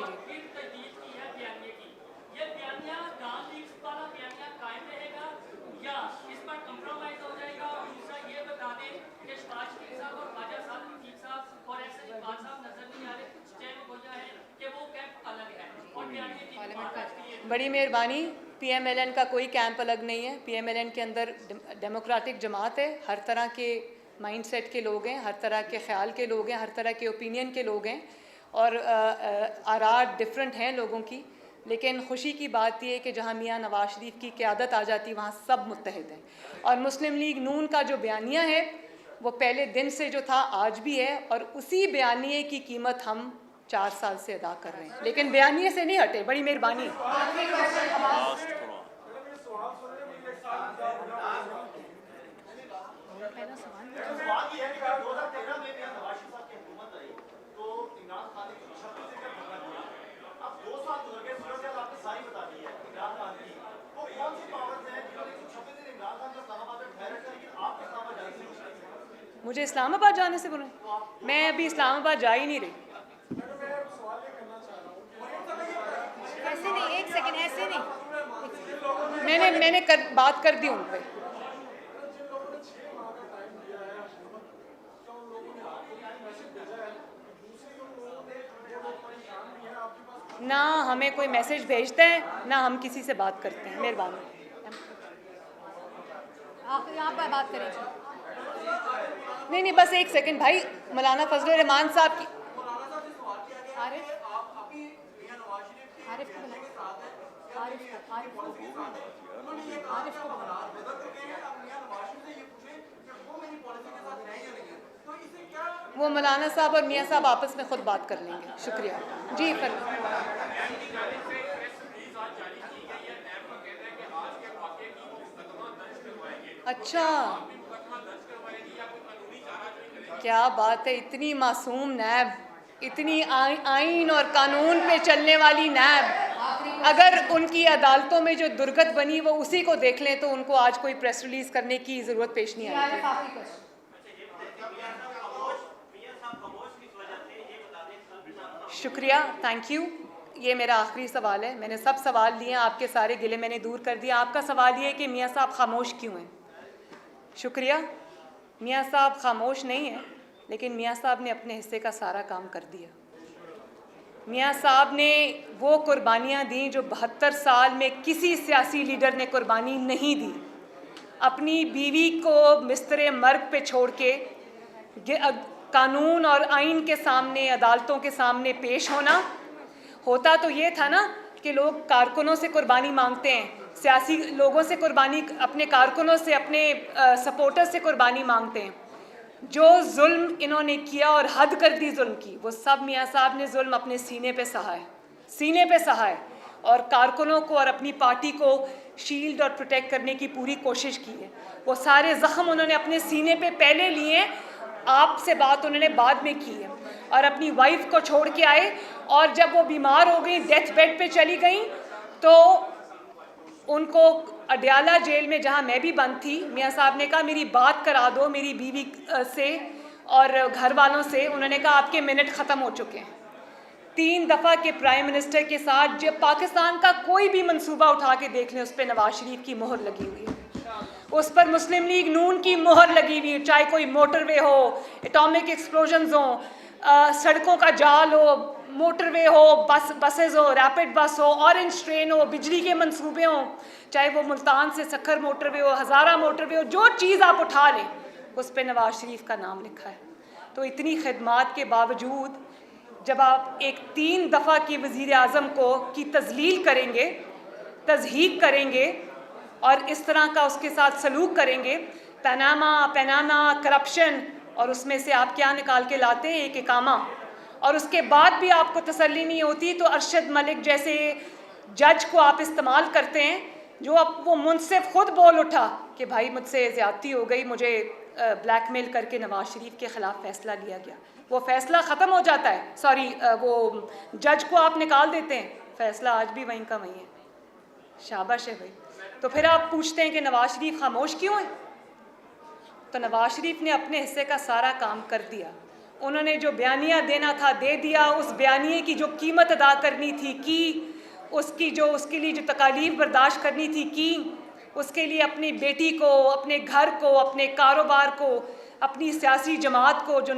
बड़ी मेहरबानी। पीएमएलएन का कोई कैंप अलग नहीं है। पीएमएलएन के अंदर डेमोक्रेटिक जमात है, हर तरह के माइंडसेट के लोग हैं, हर तरह के ख्याल के लोग हैं, हर तरह के ओपिनियन के लोग हैं, और आरार डिफरेंट हैं लोगों की, लेकिन खुशी की बात यह है कि जहाँ मियाँ नवाज शरीफ की क़यादत आ जाती वहाँ सब मुत्तहिद हैं। और मुस्लिम लीग नून का जो बयानिया है वो पहले दिन से जो था आज भी है, और उसी बयानिए की कीमत हम 4 साल से अदा कर रहे हैं, लेकिन बयानिए से नहीं हटे। बड़ी मेहरबानी। मुझे इस्लामाबाद जाने से बोले? मैं अभी इस्लामाबाद जा ही नहीं रही। ऐसे नहीं, एक सेकंड, ऐसे नहीं। मैंने बात कर दी उन पे। ना हमें कोई मैसेज भेजते हैं, ना हम किसी से बात करते हैं। मेहरबानी। आप यहाँ पर बात करें। नहीं, बस एक सेकंड भाई। मौलाना फजल रहमान साहब की आरिफ आरिफ को बुलाओ। आरिफ को बुलाओ। वो मौलाना साहब और मियाँ साहब आपस में खुद बात कर लेंगे। शुक्रिया जी। फिर अच्छा, क्या बात है। इतनी मासूम नैब, इतनी आइन और कानून पे चलने वाली नैब, अगर उनकी अदालतों में जो दुर्गत बनी वो उसी को देख लें तो उनको आज कोई प्रेस रिलीज करने की ज़रूरत पेश नहीं आई। शुक्रिया, थैंक यू। ये मेरा आखिरी सवाल है। मैंने सब सवाल लिए, आपके सारे गिले मैंने दूर कर दिया। आपका सवाल ये है कि मियाँ साहब खामोश क्यों हैं। शुक्रिया। मियाँ साहब खामोश नहीं हैं, लेकिन मियाँ साहब ने अपने हिस्से का सारा काम कर दिया। मियाँ साहब ने वो कुर्बानियाँ दी जो 72 साल में किसी सियासी लीडर ने कुर्बानी नहीं दी। अपनी बीवी को बिस्तरे मर्ग पे छोड़ के कानून और आइन के सामने, अदालतों के सामने पेश होता तो ये था ना कि लोग कारकुनों से कुर्बानी मांगते हैं, सियासी लोगों से कुर्बानी, अपने कारकुनों से, अपने सपोर्टर्स से कुर्बानी मांगते हैं। जो जुल्म इन्होंने किया और हद कर दी जुल्म की, वो सब मियाँ साहब ने जुल्म अपने सीने पे सहा है और कारकुनों को और अपनी पार्टी को शील्ड और प्रोटेक्ट करने की पूरी कोशिश की है। वो सारे ज़ख्म उन्होंने अपने सीने पे पहले लिए, आपसे बात उन्होंने बाद में की है। और अपनी वाइफ को छोड़ के आए और जब वो बीमार हो गई, डेथ बेड पे चली गई, तो उनको अडयाला जेल में, जहाँ मैं भी बंद थी, मियाँ साहब ने कहा मेरी बात करा दो मेरी बीवी से और घर वालों से। उन्होंने कहा आपके मिनट ख़त्म हो चुके हैं। 3 दफ़ा के प्राइम मिनिस्टर के साथ जब पाकिस्तान का कोई भी मंसूबा उठा के देख लें, उस पर नवाज शरीफ की मोहर लगी हुई है, उस पर मुस्लिम लीग नून की मोहर लगी हुई है। चाहे कोई मोटरवे हो, एटॉमिक एक्सप्लोजन्स हो, सड़कों का जाल हो, मोटरवे हो, बसेज हो, रैपिड बस हो, ऑरेंज ट्रेन हो, बिजली के मंसूबे हों, चाहे वो मुल्तान से सखर मोटरवे हो, हज़ारा मोटरवे हो, जो चीज़ आप उठा लें उस पर नवाज शरीफ का नाम लिखा है। तो इतनी खिदमात के बावजूद जब आप एक 3 दफ़ा की वज़ीर आज़म की तज़लील करेंगे, तज़हीक करेंगे और इस तरह का उसके साथ सलूक करेंगे, पैनामा करप्शन, और उसमें से आप क्या निकाल के लाते हैं, एक इकामा, और उसके बाद भी आपको तसल्ली नहीं होती, तो अरशद मलिक जैसे जज को आप इस्तेमाल करते हैं, जो अब वो मुनसिफ खुद बोल उठा कि भाई मुझसे ज़्यादती हो गई, मुझे ब्लैकमेल करके नवाज शरीफ के ख़िलाफ़ फ़ैसला लिया गया। वो फ़ैसला ख़त्म हो जाता है, वो जज को आप निकाल देते हैं, फ़ैसला आज भी वहीं का वहीं है। शाबाश है भाई। तो फिर आप पूछते हैं कि नवाज शरीफ खामोश क्यों है। तो नवाज शरीफ ने अपने हिस्से का सारा काम कर दिया। उन्होंने जो बयानिया देना था दे दिया, उस बयानिए की जो कीमत अदा करनी थी की, उसके लिए जो तकालीफ बर्दाश्त करनी थी की, उसके लिए अपनी बेटी को, अपने घर को, अपने कारोबार को, अपनी सियासी जमात को जो